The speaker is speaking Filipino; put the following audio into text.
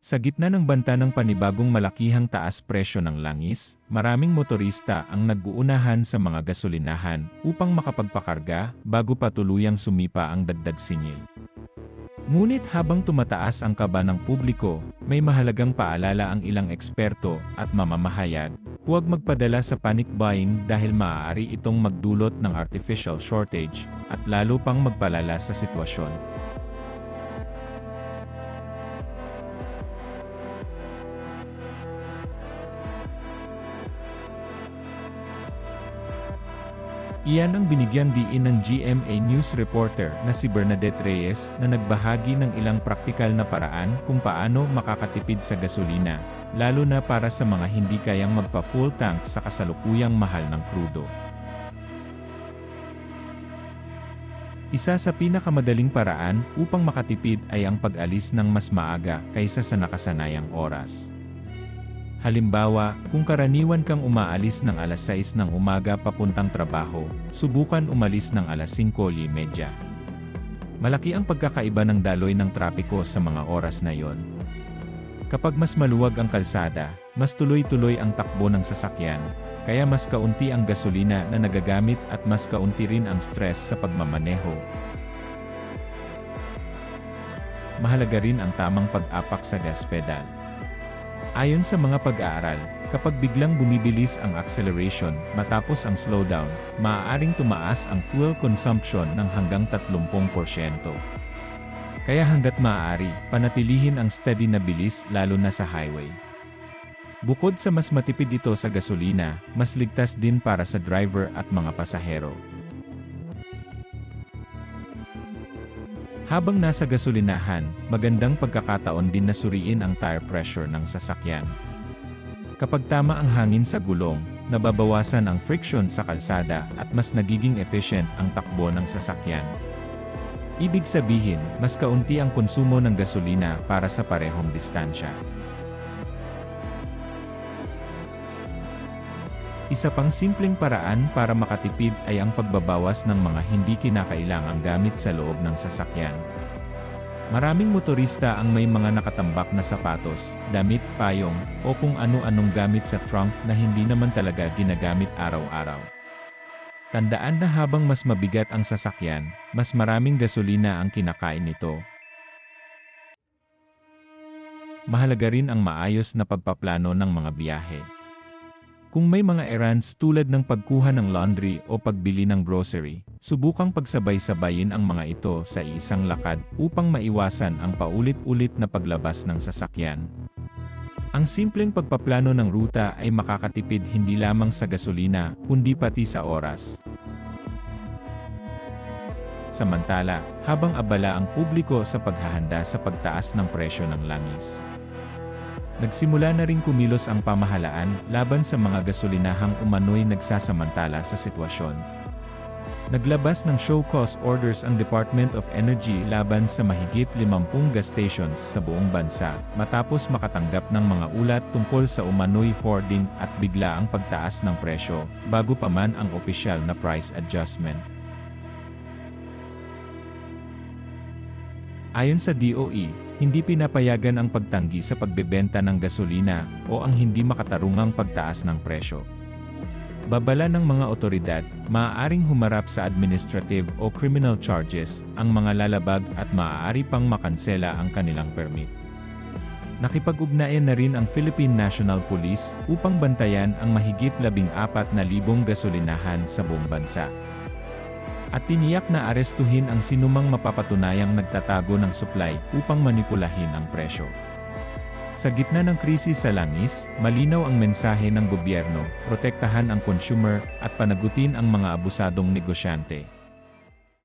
Sa gitna ng banta ng panibagong malakihang taas presyo ng langis, maraming motorista ang nag-uunahan sa mga gasolinahan upang makapagpakarga bago pa tuluyang sumipa ang dagdag singil. Ngunit habang tumataas ang kaba ng publiko, may mahalagang paalala ang ilang eksperto at mamamahayag, huwag magpadala sa panic buying dahil maaari itong magdulot ng artificial shortage at lalo pang magpalala sa sitwasyon. Iyan ang binigyan diin ng GMA News reporter na si Bernadette Reyes na nagbahagi ng ilang praktikal na paraan kung paano makakatipid sa gasolina, lalo na para sa mga hindi kayang magpa-full tank sa kasalukuyang mahal ng krudo. Isa sa pinakamadaling paraan upang makatipid ay ang pag-alis ng mas maaga kaysa sa nakasanayang oras. Halimbawa, kung karaniwan kang umaalis ng alas 6 ng umaga papuntang trabaho, subukan umalis ng alas 5:30. Malaki ang pagkakaiba ng daloy ng trapiko sa mga oras na yon. Kapag mas maluwag ang kalsada, mas tuloy-tuloy ang takbo ng sasakyan, kaya mas kaunti ang gasolina na nagagamit at mas kaunti rin ang stress sa pagmamaneho. Mahalaga rin ang tamang pag-apak sa gas pedal. Ayon sa mga pag-aaral, kapag biglang bumibilis ang acceleration matapos ang slowdown, maaaring tumaas ang fuel consumption ng hanggang 30%. Kaya hanggat maaari, panatilihin ang steady na bilis lalo na sa highway. Bukod sa mas matipid ito sa gasolina, mas ligtas din para sa driver at mga pasahero. Habang nasa gasolinahan, magandang pagkakataon din na suriin ang tire pressure ng sasakyan. Kapag tama ang hangin sa gulong, nababawasan ang friction sa kalsada at mas nagiging efficient ang takbo ng sasakyan. Ibig sabihin, mas kaunti ang konsumo ng gasolina para sa parehong distansya. Isa pang simpleng paraan para makatipid ay ang pagbabawas ng mga hindi kinakailangang gamit sa loob ng sasakyan. Maraming motorista ang may mga nakatambak na sapatos, damit, payong, o kung ano-anong gamit sa trunk na hindi naman talaga ginagamit araw-araw. Tandaan na habang mas mabigat ang sasakyan, mas maraming gasolina ang kinakain nito. Mahalaga rin ang maayos na pagpaplano ng mga biyahe. Kung may mga errands tulad ng pagkuha ng laundry o pagbili ng grocery, subukang pagsabay-sabayin ang mga ito sa isang lakad upang maiwasan ang paulit-ulit na paglabas ng sasakyan. Ang simpleng pagpaplano ng ruta ay makakatipid hindi lamang sa gasolina, kundi pati sa oras. Samantala, habang abala ang publiko sa paghahanda sa pagtaas ng presyo ng langis, nagsimula na rin kumilos ang pamahalaan laban sa mga gasolinahang umano'y nagsasamantala sa sitwasyon. Naglabas ng show cause orders ang Department of Energy laban sa mahigit 50 gas stations sa buong bansa, matapos makatanggap ng mga ulat tungkol sa umano'y hoarding at biglaang pagtaas ng presyo, bago pa man ang opisyal na price adjustment. Ayon sa DOE, hindi pinapayagan ang pagtanggi sa pagbebenta ng gasolina o ang hindi makatarungang pagtaas ng presyo. Babala ng mga otoridad, maaaring humarap sa administrative o criminal charges ang mga lalabag at maaari pang makansela ang kanilang permit. Nakipag-ugnayan na rin ang Philippine National Police upang bantayan ang mahigit 14,000 gasolinahan sa buong bansa. At tiniyak na arestuhin ang sinumang mapapatunayang nagtatago ng supply upang manipulahin ang presyo. Sa gitna ng krisis sa langis, malinaw ang mensahe ng gobyerno, protektahan ang consumer at panagutin ang mga abusadong negosyante.